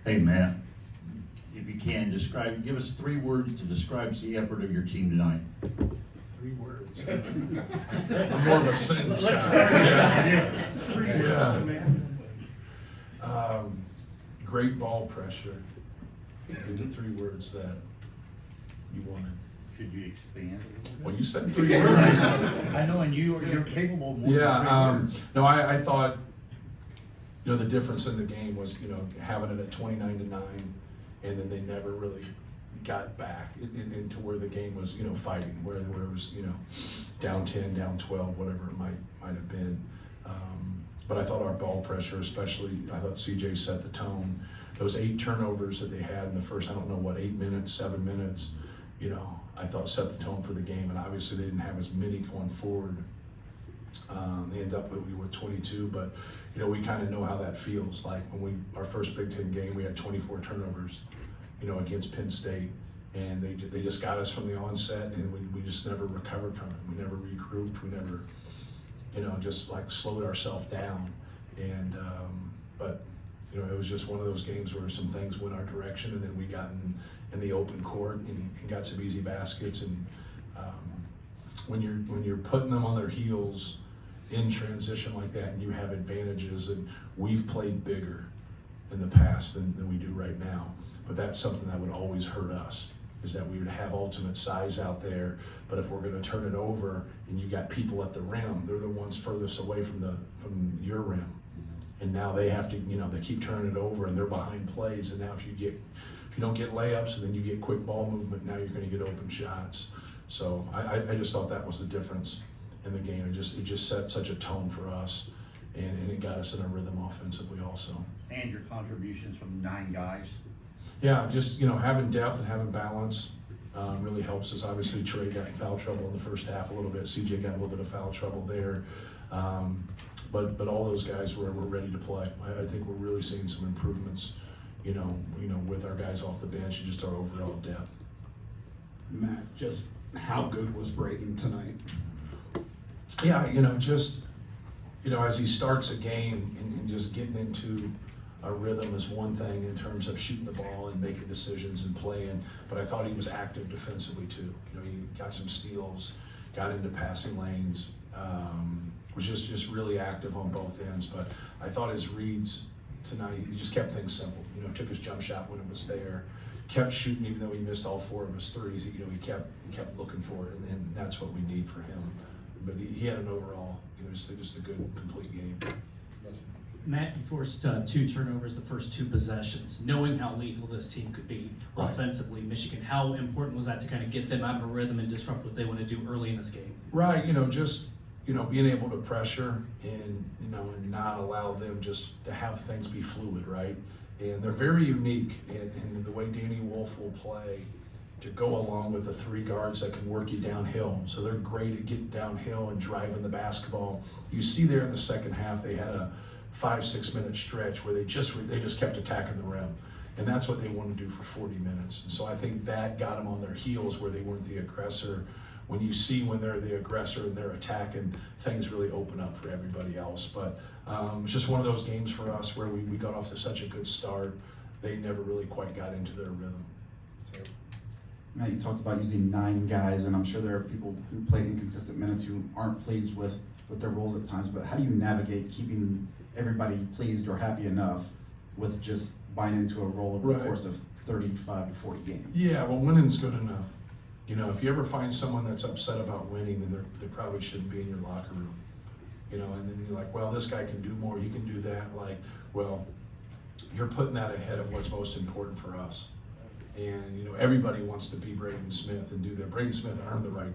Hey, Matt, if you can, give us 3 words to describe the effort of your team tonight. 3 words. I'm more of a sentence guy. Yeah. Great ball pressure. Would be the 3 words that you wanted. Could you expand a little bit? Well, you said 3 words. I know, and you're capable of more than 3 words. No, I thought, the difference in the game was, having it at 29-9, and then they never really got back into where the game was, fighting, where it was, down 10, down 12, whatever it might have been. But I thought our ball pressure, especially, I thought CJ set the tone. Those 8 turnovers that they had in the first, 8 minutes, 7 minutes, I thought set the tone for the game. And obviously they didn't have as many going forward. They ended up with 22, but we kind of know how that feels. Like when our first Big Ten game, we had 24 turnovers, against Penn State, and they just got us from the onset, and we just never recovered from it. We never regrouped. We never, just like slowed ourselves down. And but it was just one of those games where some things went our direction, and then we got in the open court and got some easy baskets. And when you're putting them on their heels in transition like that, and you have advantages, and we've played bigger in the past than we do right now, but that's something that would always hurt us, is that we would have ultimate size out there, but if we're going to turn it over and you got people at the rim, they're the ones furthest away from your rim, and now they have to, they keep turning it over, and they're behind plays, and now if you don't get layups, and then you get quick ball movement, now you're going to get open shots. So I just thought that was the difference in the game. It just set such a tone for us, and it got us in a rhythm offensively also. And your contributions from 9 guys. Yeah, just having depth and having balance really helps us. Obviously, Trey got in foul trouble in the first half a little bit. CJ got a little bit of foul trouble there, but all those guys were ready to play. I think we're really seeing some improvements, with our guys off the bench and just our overall depth. Matt, just how good was Brayton tonight? Yeah, as he starts a game and just getting into a rhythm is one thing in terms of shooting the ball and making decisions and playing, but I thought he was active defensively too. He got some steals, got into passing lanes, was just really active on both ends. But I thought his reads tonight, he just kept things simple. Took his jump shot when it was there, kept shooting even though he missed all 4 of his threes. He kept looking for it, and that's what we need for him. But he had an overall, just a good, complete game. Matt, you forced 2 turnovers the first 2 possessions. Knowing how lethal this team could be offensively, Michigan, how important was that to kind of get them out of a rhythm and disrupt what they want to do early in this game? Right, being able to pressure and not allow them just to have things be fluid, right? And they're very unique in the way Danny Wolf will play, to go along with the 3 guards that can work you downhill. So they're great at getting downhill and driving the basketball. You see there in the second half, they had a 5-6 minute stretch where they just kept attacking the rim. And that's what they want to do for 40 minutes. And so I think that got them on their heels where they weren't the aggressor. When you see when they're the aggressor and they're attacking, things really open up for everybody else. But it's just one of those games for us where we got off to such a good start. They never really quite got into their rhythm. So. Matt, you talked about using 9 guys, and I'm sure there are people who play inconsistent minutes who aren't pleased with their roles at times, but how do you navigate keeping everybody pleased or happy enough with just buying into a role over the course of 35 to 40 games? Yeah, well, winning's good enough. If you ever find someone that's upset about winning, then they probably shouldn't be in your locker room. And then you're like, well, this guy can do more, he can do that. Like, well, you're putting that ahead of what's most important for us. And everybody wants to be Braden Smith and do that. Braden Smith earned the right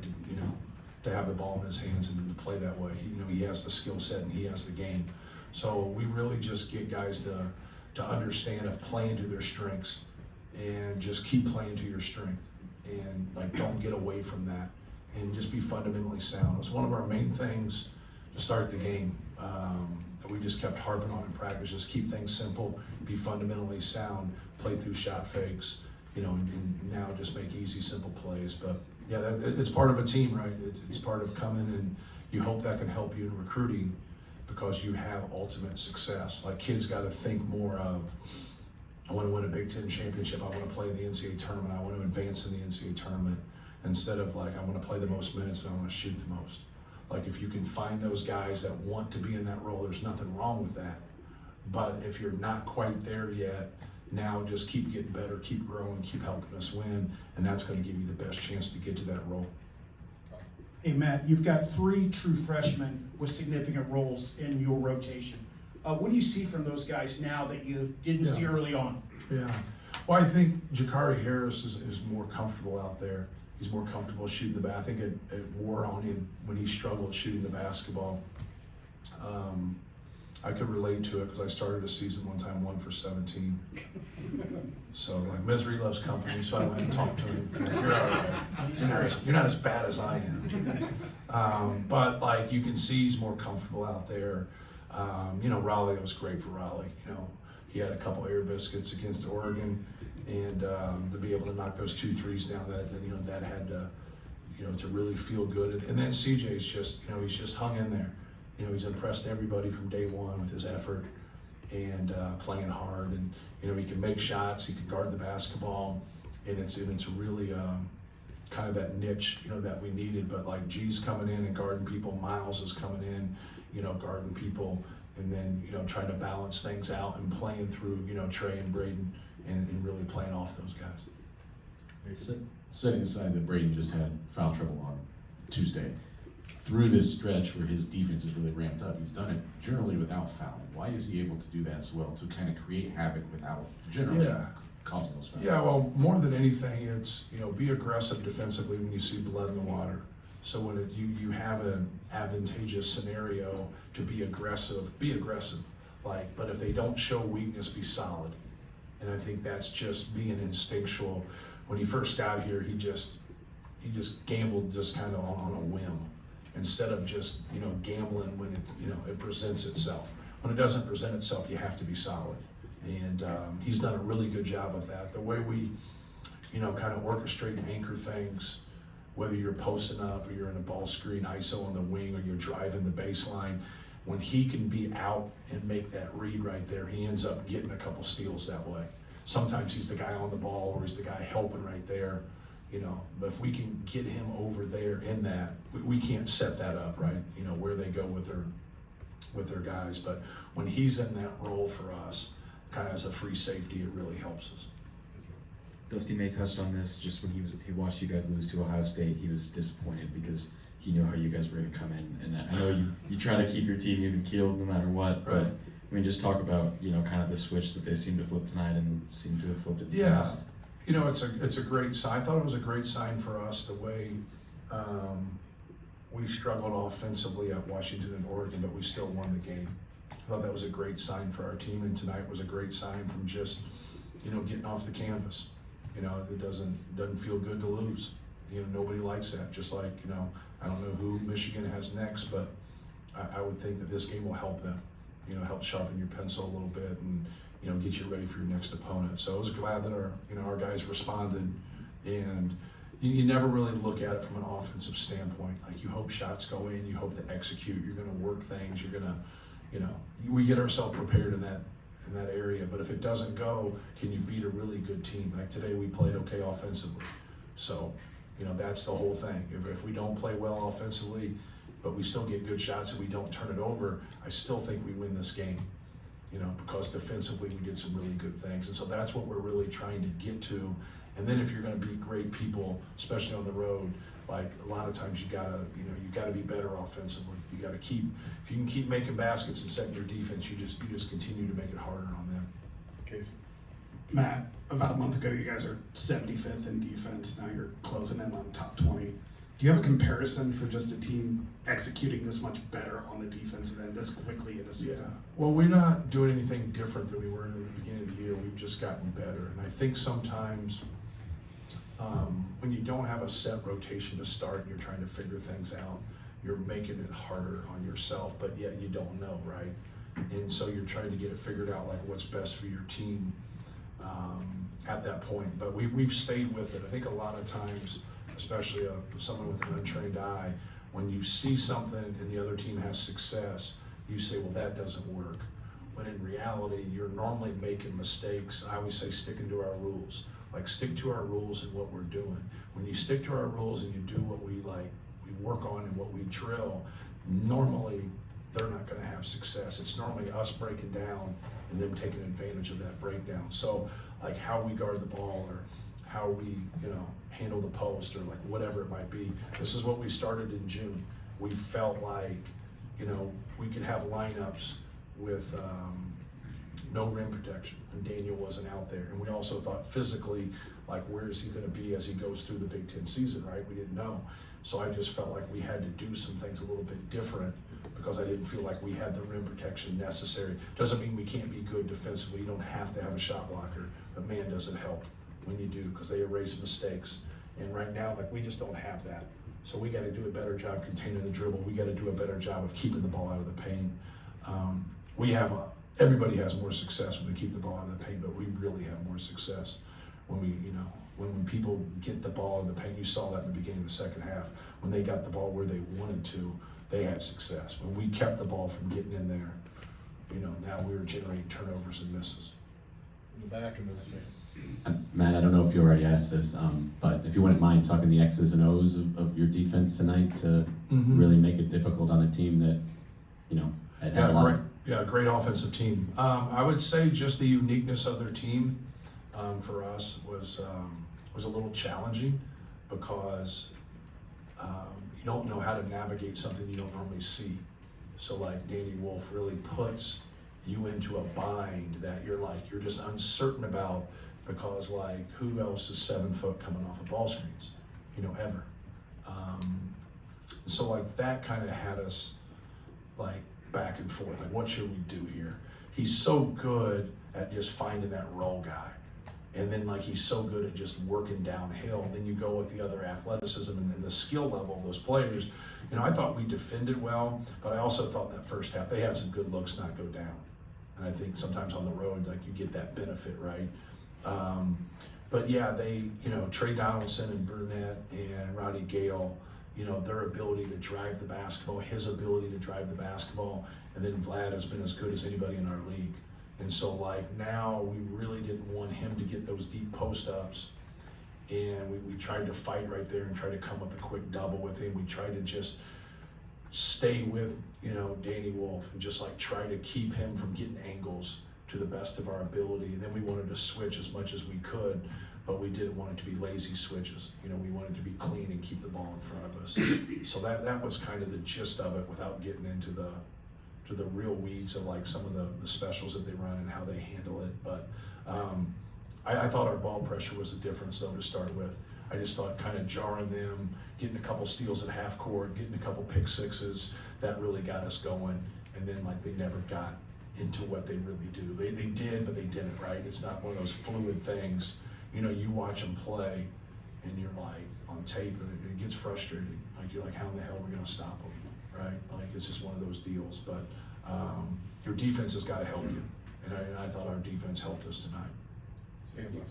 to have the ball in his hands and to play that way. He has the skill set and he has the game. So we really just get guys to understand of playing to their strengths and just keep playing to your strength, and don't get away from that, and just be fundamentally sound. It was one of our main things to start the game that we just kept harping on in practice. Just keep things simple, be fundamentally sound, play through shot fakes, and now just make easy, simple plays. But yeah, it's part of a team, right? It's part of coming, and you hope that can help you in recruiting because you have ultimate success. Like, kids got to think more of, I want to win a Big Ten championship. I want to play in the NCAA tournament. I want to advance in the NCAA tournament, instead of like, I want to play the most minutes and I want to shoot the most. Like, if you can find those guys that want to be in that role, there's nothing wrong with that. But if you're not quite there yet, now just keep getting better, keep growing, keep helping us win, and that's going to give you the best chance to get to that role. Hey, Matt, you've got 3 true freshmen with significant roles in your rotation. What do you see from those guys now that you didn't see early on? Yeah. Well, I think Jakari Harris is more comfortable out there. He's more comfortable shooting the I think it wore on him when he struggled shooting the basketball. I could relate to it because I started a season one time 1 for 17. So like, misery loves company, so I went and talked to him. You're all right. You're not as bad as I am. But like, you can see he's more comfortable out there. You know, Raleigh, it was great for Raleigh. You know, he had a couple air biscuits against Oregon, and to be able to knock those 2 threes down, that had to, to really feel good. And then CJ's just, he's just hung in there. He's impressed everybody from day one with his effort and playing hard. And he can make shots, he can guard the basketball, and it's really kind of that niche that we needed. But like, G's coming in and guarding people, Miles is coming in, guarding people, and then trying to balance things out and playing through Trey and Braden and really playing off those guys. Setting aside that Braden just had foul trouble on Tuesday, through this stretch where his defense is really ramped up, he's done it generally without fouling. Why is he able to do that so well, to kind of create havoc without generally causing those fouls? Yeah, well, more than anything, it's, be aggressive defensively when you see blood in the water. So when you have an advantageous scenario to be aggressive. Like, but if they don't show weakness, be solid. And I think that's just being instinctual. When he first got here, he just gambled just kind of on a whim, instead of just gambling when it presents itself. When it doesn't present itself, you have to be solid. And he's done a really good job of that. The way we kind of orchestrate and anchor things, whether you're posting up or you're in a ball screen, ISO on the wing, or you're driving the baseline, when he can be out and make that read right there, he ends up getting a couple steals that way. Sometimes he's the guy on the ball, or he's the guy helping right there. But if we can get him over there in that, we can't set that up, right? Where they go with their guys. But when he's in that role for us, kind of as a free safety, it really helps us. Dusty May touched on this just when he watched you guys lose to Ohio State. He was disappointed because he knew how you guys were going to come in. And I know you try to keep your team even keeled no matter what. But I mean, just talk about kind of the switch that they seem to flip tonight and seem to have flipped in the past. It's a great sign. I thought it was a great sign for us the way we struggled offensively at Washington and Oregon, but we still won the game. I thought that was a great sign for our team, and tonight was a great sign from just getting off the canvas. It doesn't feel good to lose. Nobody likes that. Just like I don't know who Michigan has next, but I would think that this game will help them. Help sharpen your pencil a little bit and get you ready for your next opponent. So I was glad that our guys responded, and you never really look at it from an offensive standpoint. Like, you hope shots go in, you hope to execute, you're going to work things, you're going to, we get ourselves prepared in that area. But if it doesn't go, can you beat a really good team? Like today, we played okay offensively. So, that's the whole thing. If we don't play well offensively, but we still get good shots and we don't turn it over, I still think we win this game. Because defensively we did some really good things. And so that's what we're really trying to get to. And then if you're going to beat great people, especially on the road, like a lot of times you gotta be better offensively. You gotta if you can keep making baskets and setting your defense, you just continue to make it harder on them. Casey. Matt, about a month ago, you guys are 75th in defense. Now you're closing in on top 20. Do you have a comparison for just a team executing this much better on the defensive end this quickly in a season? Yeah. Well, we're not doing anything different than we were in the beginning of the year. We've just gotten better. And I think sometimes when you don't have a set rotation to start and you're trying to figure things out, you're making it harder on yourself, but yet you don't know, right? And so you're trying to get it figured out, like what's best for your team at that point. But we've stayed with it. I think a lot of times, especially someone with an untrained eye, when you see something and the other team has success, you say, well, that doesn't work. when in reality, you're normally making mistakes. I always say sticking to our rules. Like, stick to our rules and what we're doing. When you stick to our rules and you do what we like, we work on and what we drill, normally they're not gonna have success. It's normally us breaking down and them taking advantage of that breakdown. So like how we guard the ball, or how we, handle the post, or like whatever it might be. This is what we started in June. We felt like, we could have lineups with no rim protection when Daniel wasn't out there. And we also thought physically, like, where is he gonna be as he goes through the Big Ten season, right? We didn't know. So I just felt like we had to do some things a little bit different, because I didn't feel like we had the rim protection necessary. Doesn't mean we can't be good defensively. You don't have to have a shot blocker, but man, does it help when you do, because they erase mistakes. And right now, like, we just don't have that. So we gotta do a better job containing the dribble. We gotta do a better job of keeping the ball out of the paint. Everybody has more success when they keep the ball out of the paint, but we really have more success when we, when people get the ball in the paint. You saw that in the beginning of the second half. When they got the ball where they wanted to, they had success. When we kept the ball from getting in there, now we were generating turnovers and misses. In the back, and then Sam. Matt, I don't know if you already asked this, but if you wouldn't mind talking the X's and O's of your defense tonight to really make it difficult on a team that, had a lot of... Great offensive team. I would say just the uniqueness of their team for us was a little challenging, because you don't know how to navigate something you don't normally see. So like Danny Wolf really puts you into a bind that you're just uncertain about, because like, who else is 7 foot coming off of ball screens, ever. So like that kind of had us like back and forth, like, what should we do here? He's so good at just finding that roll guy. And then like, he's so good at just working downhill. And then you go with the other athleticism and the skill level of those players. I thought we defended well, but I also thought in that first half, they had some good looks not go down. And I think sometimes on the road, like, you get that benefit, right? But yeah, they, Trey Donaldson and Burnett and Roddy Gale, their ability to drive the basketball, his ability to drive the basketball, and then Vlad has been as good as anybody in our league. And so like, now we really didn't want him to get those deep post ups, and we tried to fight right there and try to come with a quick double with him. We tried to just stay with, Danny Wolf, and just like try to keep him from getting angles to the best of our ability. And then we wanted to switch as much as we could, but we didn't want it to be lazy switches. We wanted to be clean and keep the ball in front of us. So that was kind of the gist of it, without getting into the real weeds of like some of the specials that they run and how they handle it. But I thought our ball pressure was the difference though to start with. I just thought kind of jarring them, getting a couple steals at half court, getting a couple pick sixes, that really got us going. And then like, they never got into what they really do. They did, but they didn't, right? It's not one of those fluid things. You watch them play and you're like, on tape, and it gets frustrating. Like, you're like, how in the hell are we gonna stop them, right? Like, it's just one of those deals. But your defense has got to help you. And I thought our defense helped us tonight. Sam, last one.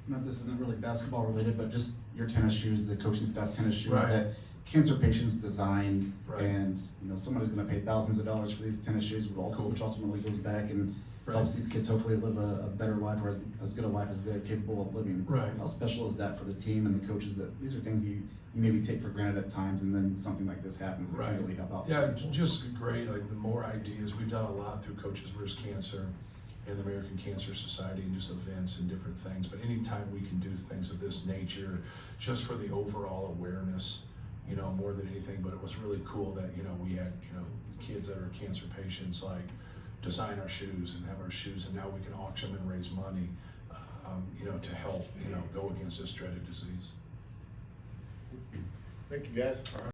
Now, this isn't really basketball related, but just your tennis shoes, the coaching staff tennis shoes Right. that cancer patients designed, Right. and somebody's going to pay thousands of dollars for these tennis shoes, which ultimately goes back and Right. helps these kids hopefully live a better life, or as good a life as they're capable of living. Right. How special is that for the team and the coaches, that these are things you maybe take for granted at times, and then something like this happens that can really help out some Yeah, people? just great. Like, the more ideas, we've done a lot through Coaches vs. Cancer and the American Cancer Society, and just events and different things. But anytime we can do things of this nature, just for the overall awareness, more than anything. But it was really cool that, we had, kids that are cancer patients, like, design our shoes and have our shoes, and now we can auction them and raise money, to help, go against this dreaded disease. Thank you, guys.